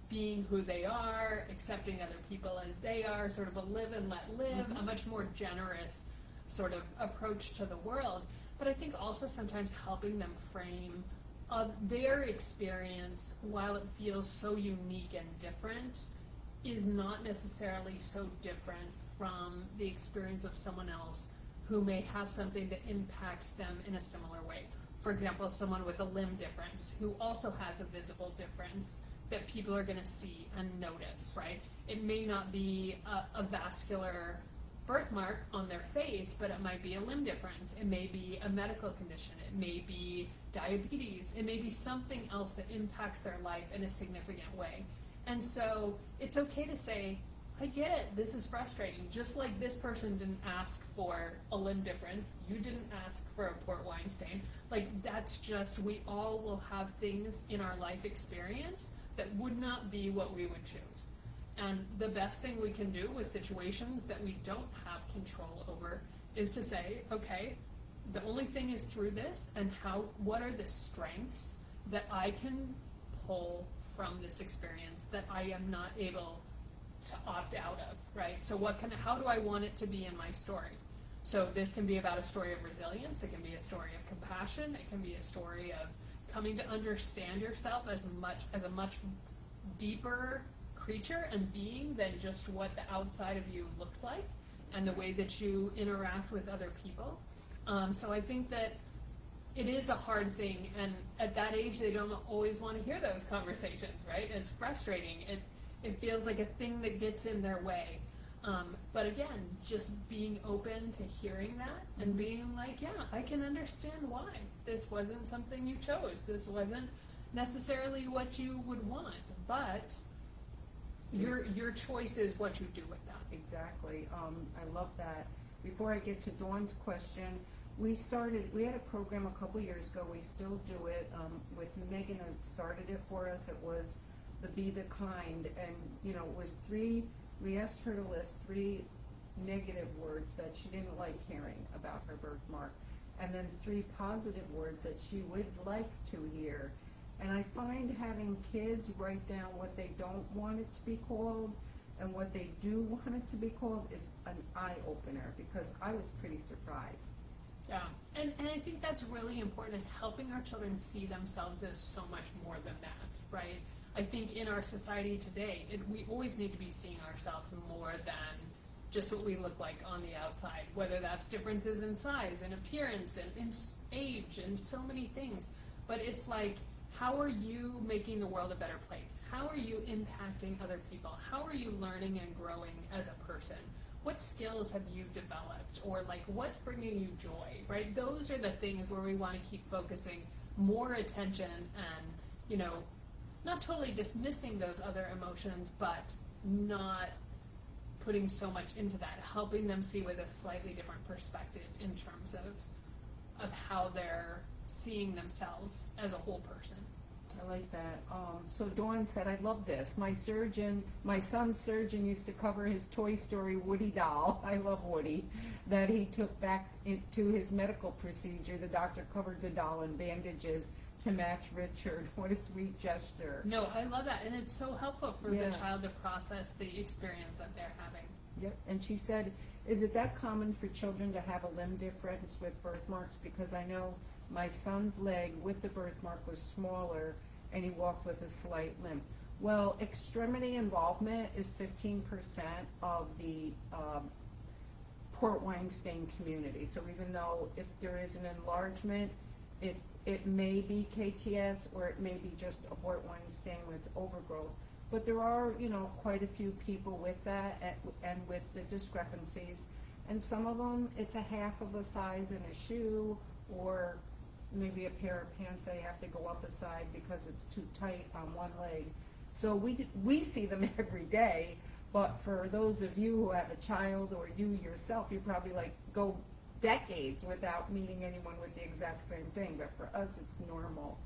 B: being who they are, accepting other people as they are, sort of a live and let live, a much more generous sort of approach to the world. But I think also sometimes helping them frame their experience, while it feels so unique and different, is not necessarily so different from the experience of someone else who may have something that impacts them in a similar way. For example, someone with a limb difference who also has a visible difference that people are going to see and notice, right? It may not be a vascular birthmark on their face, but it might be a limb difference. It may be a medical condition. It may be diabetes. It may be something else that impacts their life in a significant way. And so it's okay to say, I get it, this is frustrating. Just like this person didn't ask for a limb difference, you didn't ask for a port wine stain. Like, that's just, we all will have things in our life experience that would not be what we would choose. And the best thing we can do with situations that we don't have control over is to say, okay, the only thing is through this, and what are the strengths that I can pull from this experience that I am not able to opt out of, right? So how do I want it to be in my story? So this can be about a story of resilience, it can be a story of compassion, it can be a story of coming to understand yourself as a much deeper creature and being than just what the outside of you looks like and the way that you interact with other people. So I think that it is a hard thing, and at that age they don't always want to hear those conversations, right? And it's frustrating. It feels like a thing that gets in their way. But again, just being open to hearing that and being like, yeah, I can understand why. This wasn't something you chose. This wasn't necessarily what you would want, but your choice is what you do with that.
A: Exactly. I love that. Before I get to Dawn's question, we had a program a couple years ago, we still do it, with Megan who started it for us. It was the Be the Kind, and it was we asked her to list 3 negative words that she didn't like hearing about her birthmark, and then 3 positive words that she would like to hear. And I find having kids write down what they don't want it to be called and what they do want it to be called is an eye-opener, because I was pretty surprised.
B: Yeah, and I think that's really important in helping our children see themselves as so much more than that, right? I think in our society today, we always need to be seeing ourselves more than just what we look like on the outside, whether that's differences in size and appearance and in age and so many things. But it's like, how are you making the world a better place? How are you impacting other people? How are you learning and growing as a person? What skills have you developed? Or like, what's bringing you joy, right? Those are the things where we want to keep focusing more attention and, not totally dismissing those other emotions, but not putting so much into that, helping them see with a slightly different perspective in terms of how they're seeing themselves as a whole person.
A: I like that. So Dawn said, I love this. My son's surgeon used to cover his Toy Story Woody doll. I love Woody. That he took back into his medical procedure. The doctor covered the doll in bandages to match Richard. What a sweet gesture.
B: No, I love that. And it's so helpful for the child to process the experience that they're having.
A: Yep. And she said, is it that common for children to have a limb difference with birthmarks? Because I know my son's leg with the birthmark was smaller and he walked with a slight limp. Well, extremity involvement is 15% of the Port Wine Stain community. So even though if there is an enlargement, it may be KTS or it may be just a Port Wine Stain with overgrowth. But there are, quite a few people with that and with the discrepancies. And some of them, it's a half of a size in a shoe, or maybe a pair of pants they have to go up a side because it's too tight on one leg. So we see them every day, but for those of you who have a child or you yourself, you probably go decades without meeting anyone with the exact same thing, but for us it's normal.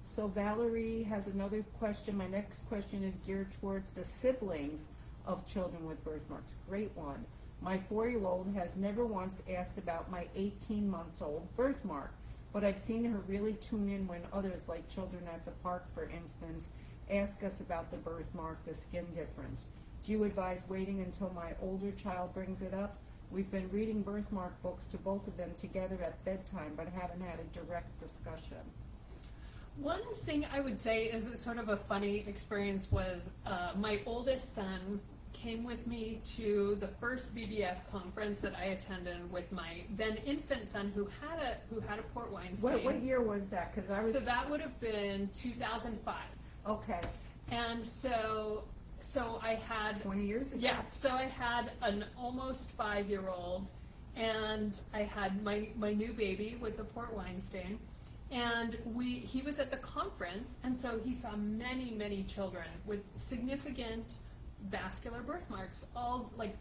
A: So Valerie has another question. My next question is geared towards the siblings of children with birthmarks. Great one. My 4-year-old has never once asked about my 18-month-old birthmark, but I've seen her really tune in when others, like children at the park, for instance, ask us about the birthmark, the skin difference. Do you advise waiting until my older child brings it up? We've been reading birthmark books to both of them together at bedtime, but haven't had a direct discussion.
B: One thing I would say is sort of a funny experience was my oldest son came with me to the first VBF conference that I attended with my then infant son who had a port wine stain.
A: What year was that? Because I was.
B: So that would have been 2005.
A: Okay.
B: And so I had
A: 20 years ago.
B: Yeah, so I had an almost 5-year-old, and I had my new baby with the port wine stain, and he was at the conference, and so he saw many children with significant vascular birthmarks, all like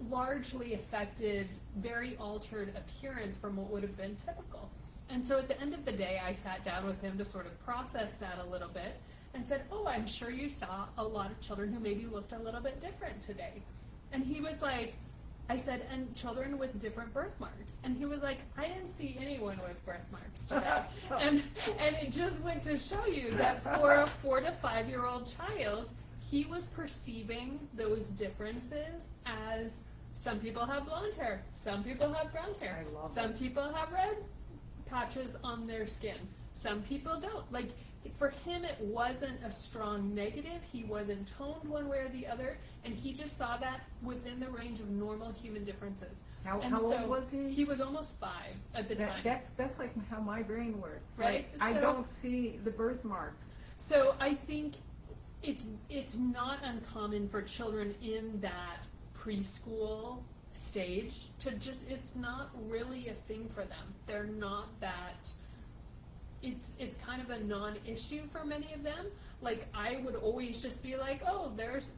B: largely affected, very altered appearance from what would have been typical. And so at the end of the day, I sat down with him to sort of process that a little bit and said, oh, I'm sure you saw a lot of children who maybe looked a little bit different today. And he was like, I said, and children with different birthmarks. And he was like, I didn't see anyone with birthmarks today. and it just went to show you that for a 4 to 5-year-old child, he was perceiving those differences as some people have blonde hair, some people have brown hair, some people have red patches on their skin, some people don't. Like, for him, it wasn't a strong negative. He wasn't toned one way or the other, and he just saw that within the range of normal human differences.
A: How old was he?
B: He was almost 5 at the time.
A: That's like how my brain works.
B: Right?
A: Like, I don't see the birthmarks.
B: So I think it's not uncommon for children in that preschool stage to just, it's not really a thing for them. They're not that, it's kind of a non-issue for many of them. Like, I would always just be like, oh, there's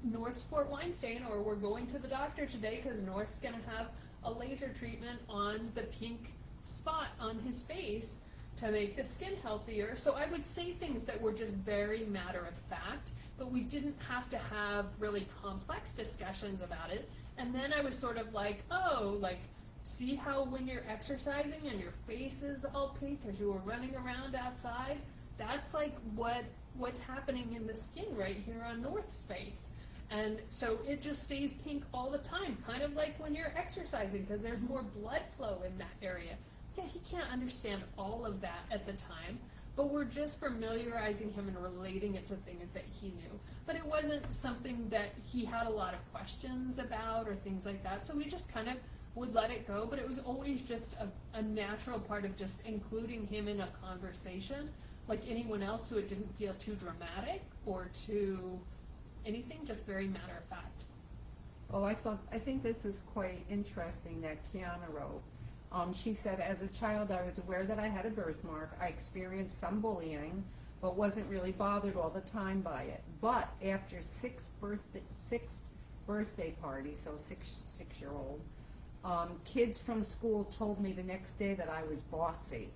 B: North's port wine stain, or we're going to the doctor today because North's going to have a laser treatment on the pink spot on his face to make the skin healthier. So I would say things that were just very matter of fact, but we didn't have to have really complex discussions about it. And then I was sort of like, oh, like, see how when you're exercising and your face is all pink because you were running around outside? That's like what's happening in the skin right here on North's face. And so it just stays pink all the time, kind of like when you're exercising because there's more blood flow in that area. Yeah, he can't understand all of that at the time, but we're just familiarizing him and relating it to things that he knew. But it wasn't something that he had a lot of questions about or things like that, so we just kind of would let it go, but it was always just a natural part of just including him in a conversation, like anyone else, so it didn't feel too dramatic or too anything, just very matter of fact.
A: Oh, I think this is quite interesting that Kiana wrote. She said, as a child, I was aware that I had a birthmark. I experienced some bullying, but wasn't really bothered all the time by it. But after sixth birthday party, so six-year-old, kids from school told me the next day that I was bossy.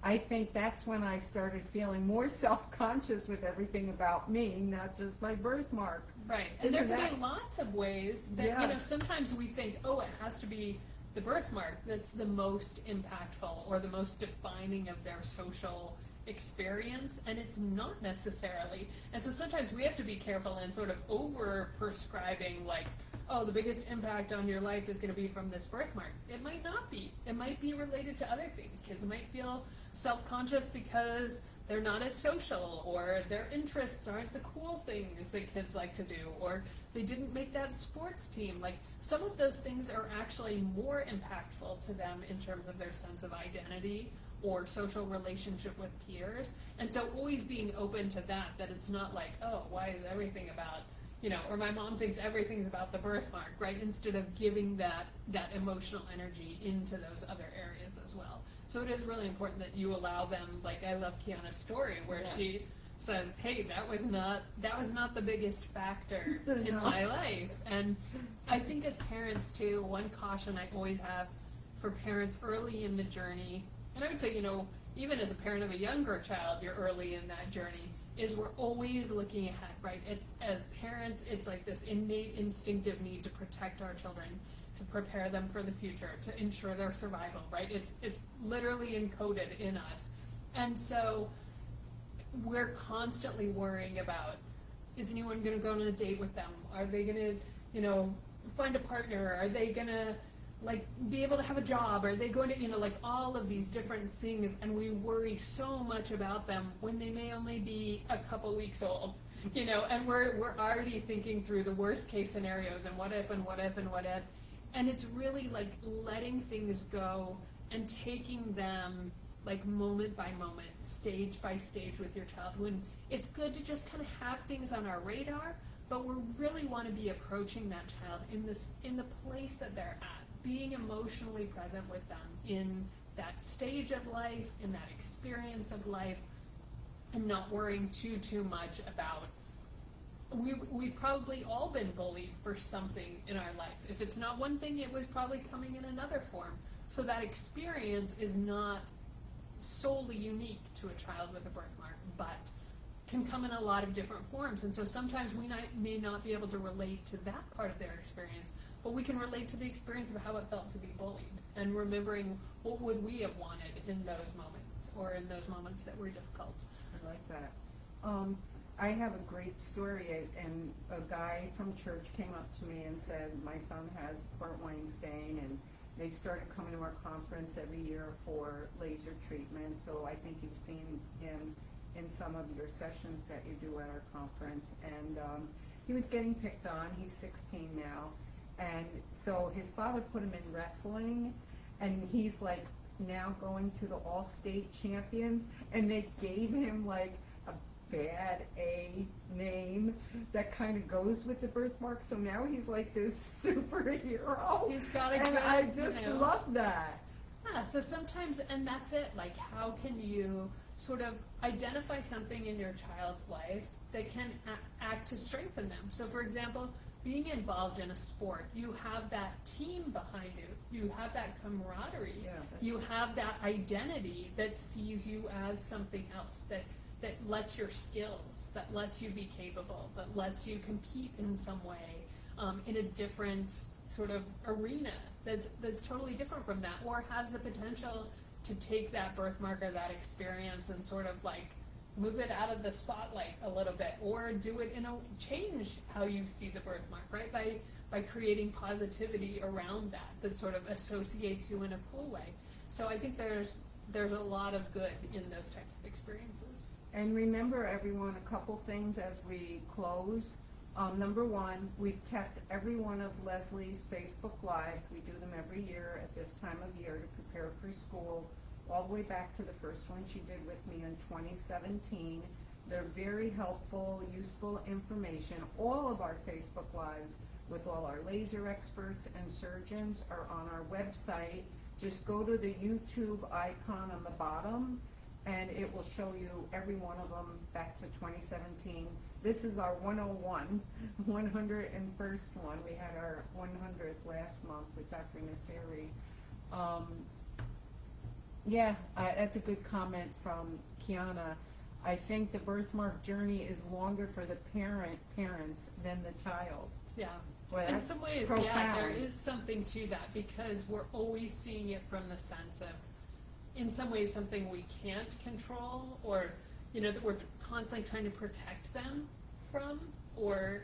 A: I think that's when I started feeling more self-conscious with everything about me, not just my birthmark.
B: Right, and there can be lots of ways that, you know, sometimes we think, oh, it has to be the birthmark that's the most impactful or the most defining of their social experience, and it's not necessarily. And so sometimes we have to be careful and sort of over-prescribing, like, oh, the biggest impact on your life is going to be from this birthmark. It might not be. It might be related to other things. Kids might feel self-conscious because they're not as social, or their interests aren't the cool things that kids like to do, or they didn't make that sports team. Like, some of those things are actually more impactful to them in terms of their sense of identity or social relationship with peers. And so always being open to that it's not like, oh, why is everything about, you know, or my mom thinks everything's about the birthmark, right? Instead of giving that emotional energy into those other areas as well. So it is really important that you allow them, like, I love Kiana's story where she says, hey, that was not the biggest factor in my life. And I think as parents too, one caution I always have for parents early in the journey, and I would say, you know, even as a parent of a younger child, you're early in that journey, is we're always looking ahead, right? It's, as parents, it's like this innate instinctive need to protect our children, to prepare them for the future, to ensure their survival, right? It's literally encoded in us. And so we're constantly worrying about, is anyone going to go on a date with them? Are they going to, you know, find a partner? Are they going to like be able to have a job? Are they going to, like all of these different things, and we worry so much about them when they may only be a couple weeks old, and we're already thinking through the worst case scenarios and what if and what if and what if. And it's really like letting things go and taking them like moment by moment, stage by stage with your child. When it's good to just kind of have things on our radar, but we really want to be approaching that child in the place that they're at, being emotionally present with them in that stage of life, in that experience of life, and not worrying too much about. We've probably all been bullied for something in our life. If it's not one thing, it was probably coming in another form. So that experience is not solely unique to a child with a birthmark, but can come in a lot of different forms. And so sometimes we may not be able to relate to that part of their experience, but we can relate to the experience of how it felt to be bullied, and remembering what would we have wanted in those moments, or in those moments that were difficult.
A: I like that. I have a great story, and a guy from church came up to me and said, my son has Port Wine Stain, and they started coming to our conference every year for laser treatment, so I think you've seen him in some of your sessions that you do at our conference. And he was getting picked on. He's 16 now, and so his father put him in wrestling, and he's like now going to the all-state champions, and they gave him like a bad A name that kind of goes with the birthmark, so now he's like this superhero.
B: He's got a
A: and
B: good,
A: I just love that.
B: Yeah, so sometimes, and that's it, like how can you sort of identify something in your child's life that can act to strengthen them. So for example, being involved in a sport, you have that team behind you, you have that camaraderie, you have that identity that sees you as something else, that lets your skills, that lets you be capable, that lets you compete in some way, in a different sort of arena that's totally different from that, or has the potential to take that birthmark or that experience and sort of like move it out of the spotlight a little bit, or do it change how you see the birthmark, right? By creating positivity around that sort of associates you in a cool way. So I think there's a lot of good in those types of experiences.
A: And remember, everyone, a couple things as we close. Number one, we've kept every one of Leslie's Facebook Lives. We do them every year at this time of year to prepare for school, all the way back to the first one she did with me in 2017. They're very helpful, useful information. All of our Facebook Lives with all our laser experts and surgeons are on our website. Just go to the YouTube icon on the bottom, and it will show you every one of them back to 2017. This is our 101, 101st one. We had our 100th last month with Dr. Nasseri. That's a good comment from Kiana. I think the birthmark journey is longer for the parents than the child.
B: Yeah.
A: Well,
B: in
A: that's
B: some ways,
A: profound.
B: yeah, there is something to that, because we're always seeing it from the sense of, in some ways, something we can't control, or that we're constantly trying to protect them from, or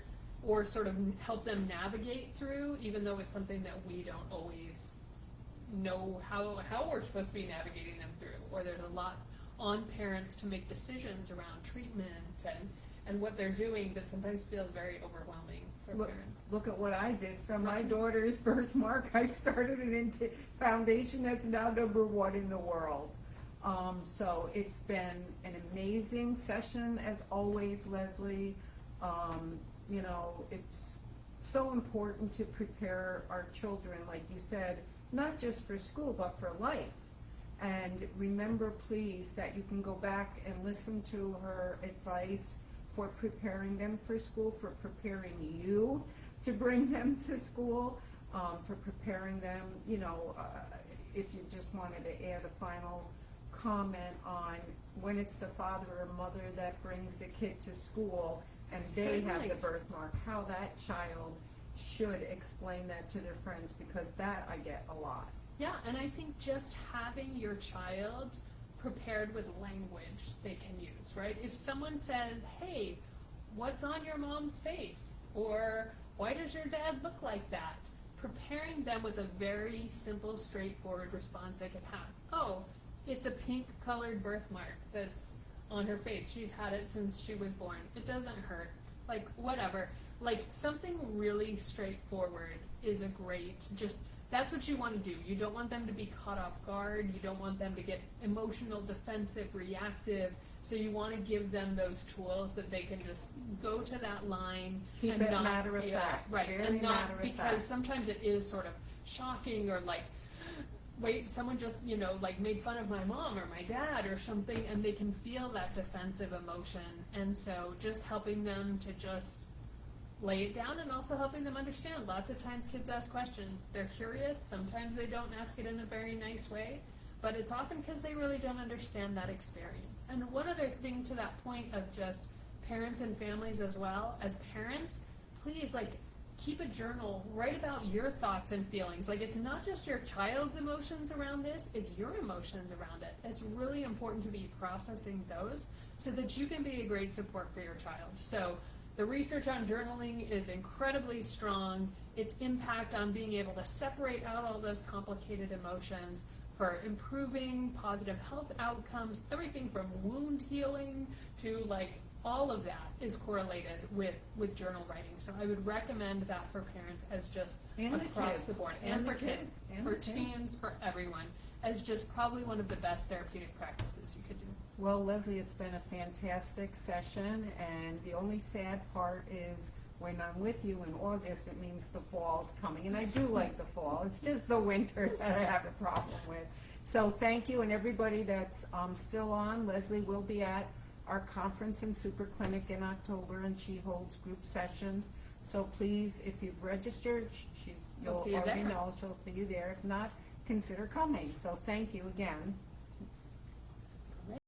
B: sort of help them navigate through, even though it's something that we don't always know how we're supposed to be navigating them through. Or there's a lot on parents to make decisions around treatment and what they're doing that sometimes feels very overwhelming for parents.
A: Look at what I did from my daughter's birthmark. I started an foundation that's now #1 in the world. So it's been an amazing session, as always, Leslie. It's so important to prepare our children, like you said, not just for school, but for life. And remember, please, that you can go back and listen to her advice for preparing them for school, for preparing you to bring them to school, for preparing them, if you just wanted to add a final comment on when it's the father or mother that brings the kid to school and they have the birthmark, how that child should explain that to their friends, because that I get a lot.
B: Yeah, and I think just having your child prepared with language they can use, right? If someone says, hey, what's on your mom's face? Or why does your dad look like that? preparing them with a very simple, straightforward response they could have. Oh, it's a pink colored birthmark that's on her face. She's had it since she was born. It doesn't hurt. Like, whatever. Like, something really straightforward is a great, just, that's what you want to do. You don't want them to be caught off guard. You don't want them to get emotional, defensive, reactive. So you want to give them those tools that they can just go to that line
A: Keep
B: and
A: it
B: not,
A: matter of fact,
B: right,
A: very
B: and not,
A: matter of
B: because
A: fact.
B: sometimes it is sort of shocking, or like, wait, someone just, you know, like made fun of my mom or my dad or something, and they can feel that defensive emotion. And so just helping them to just lay it down, and also helping them understand. Lots of times kids ask questions. They're curious. Sometimes they don't ask it in a very nice way, but it's often because they really don't understand that experience. And one other thing to that point of just parents and families as well, as parents, please, like, keep a journal, write about your thoughts and feelings. Like, it's not just your child's emotions around this, it's your emotions around it. It's really important to be processing those so that you can be a great support for your child. So the research on journaling is incredibly strong. Its impact on being able to separate out all those complicated emotions for improving positive health outcomes, everything from wound healing to, like, all of that is correlated with journal writing. So I would recommend that for parents as just
A: And
B: across the board. And for kids, for
A: kids.
B: teens, for everyone, as just probably one of the best therapeutic practices you could do.
A: Well, Leslie, it's been a fantastic session, and the only sad part is when I'm with you in August, it means the fall's coming, and I do like the fall. It's just the winter that I have a problem with. So thank you, and everybody that's still on. Leslie will be at our conference and super clinic in October, and she holds group sessions. So please, if you've registered, you'll
B: see you
A: already
B: there.
A: know she'll see you there. If not, consider coming. So thank you again.